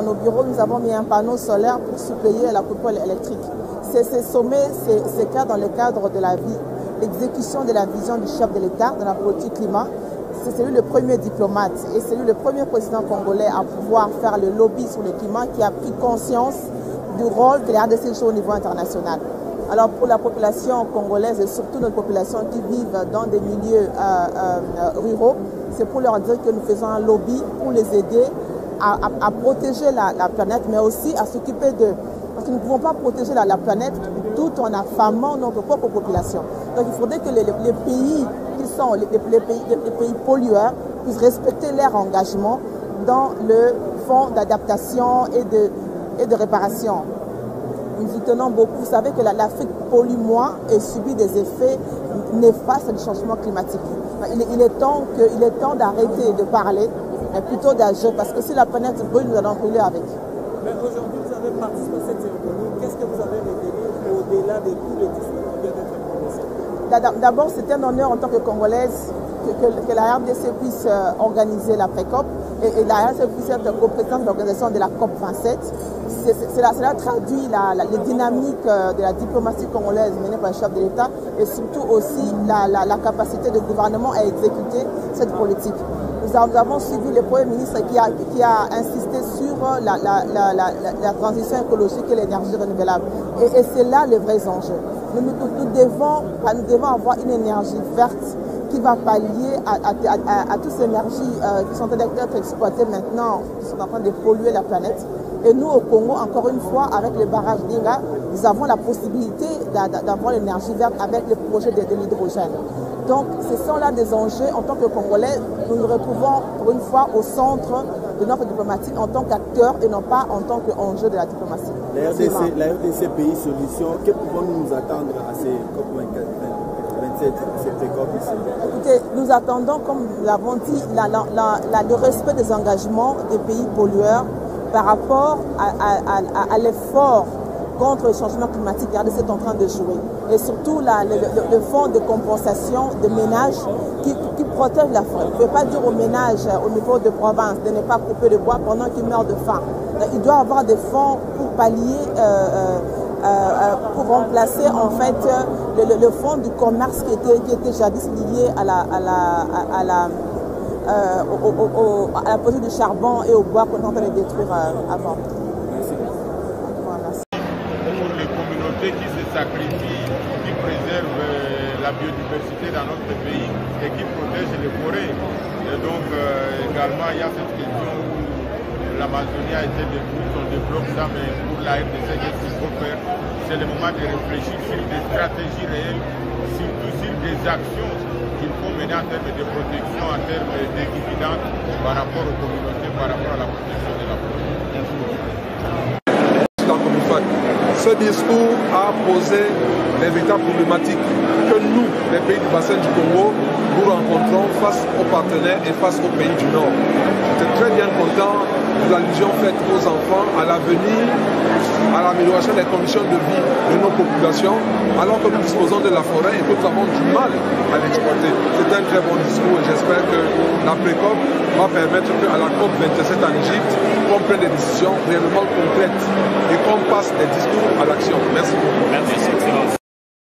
Dans nos bureaux, nous avons mis un panneau solaire pour suppléer la coupole électrique. Ces sommets, c'est dans le cadre de l'exécution de la vision du chef de l'État dans la politique climat. C'est lui le premier diplomate et c'est lui le premier président congolais à pouvoir faire le lobby sur le climat qui a pris conscience du rôle que la RDC joue au niveau international. Alors pour la population congolaise et surtout notre population qui vivent dans des milieux ruraux, c'est pour leur dire que nous faisons un lobby pour les aider à protéger la planète, mais aussi à s'occuper de... Parce que nous ne pouvons pas protéger la planète tout en affamant notre propre population. Donc il faudrait que les pays qui sont les pays pollueurs puissent respecter leur engagement dans le fonds d'adaptation et de réparation. Nous y tenons beaucoup. Vous savez que l'Afrique pollue moins et subit des effets néfastes du changement climatique. Il est temps d'arrêter de parler, mais plutôt d'agir, parce que si la planète brûle, nous allons brûler avec. Mais aujourd'hui, vous avez participé à cette cérémonie. Qu'est-ce que vous avez retenu au-delà de tous les discours qui viennent d'être prononcés? D'abord, c'est un honneur en tant que Congolaise que la RDC puisse organiser la PRECOP et la RDC puisse être coprésidente de l'organisation de la COP 27. Cela traduit les dynamiques de la diplomatie congolaise menée par le chef de l'État et surtout aussi la capacité du gouvernement à exécuter cette politique. Nous avons suivi le Premier ministre qui a insisté sur la transition écologique et l'énergie renouvelable. Et c'est là le vrai enjeu. Nous devons avoir une énergie verte qui va pallier à toutes ces énergies qui sont en train d'être exploitées maintenant, qui sont en train de polluer la planète. Et nous, au Congo, encore une fois, avec le barrage d'Inga, nous avons la possibilité d'avoir l'énergie verte avec le projet de l'hydrogène. Donc, ce sont là des enjeux. En tant que Congolais, nous nous retrouvons pour une fois au centre de notre diplomatie en tant qu'acteur et non pas en tant qu'enjeu de la diplomatie. La RDC Pays Solutions, que pouvons-nous attendre à ces COP27, cette COP ici? Écoutez, nous attendons, comme nous l'avons dit, le respect des engagements des pays pollueurs par rapport à l'effort contre le changement climatique que la RDC est en train de jouer. Et surtout le fonds de compensation de ménages qui protège la forêt. On ne peut pas dire aux ménages au niveau de province de ne pas couper le bois pendant qu'ils meurent de faim. Il doit y avoir des fonds pour pallier, pour remplacer en fait le fonds du commerce qui était jadis lié à la production du charbon et au bois qu'on est en train de détruire avant. Qui se sacrifient, qui préservent la biodiversité dans notre pays et qui protègent les forêts. Et donc également il y a cette question où l'Amazonie a été détruite, on développe ça, mais pour la RDC, qu'est-ce qu'il faut faire? C'est le moment de réfléchir sur des stratégies réelles, surtout sur des actions qu'il faut mener en termes de protection, en termes d'équipement par rapport aux communautés, par rapport à la protection de la forêt. Ce discours a posé les véritables problématiques que nous, les pays du bassin du Congo, nous rencontrons face aux partenaires et face aux pays du Nord. J'étais très bien content de l'allusion faite aux enfants, à l'avenir, à l'amélioration des conditions de vie de nos populations, alors que nous disposons de la forêt et que nous avons du mal à l'exploiter. C'est un très bon discours et j'espère que la PRECOP va permettre qu'à la COP 27 en Égypte, qu'on prenne des décisions réellement concrètes et qu'on passe des discours à l'action. Merci beaucoup. Merci, Excellence.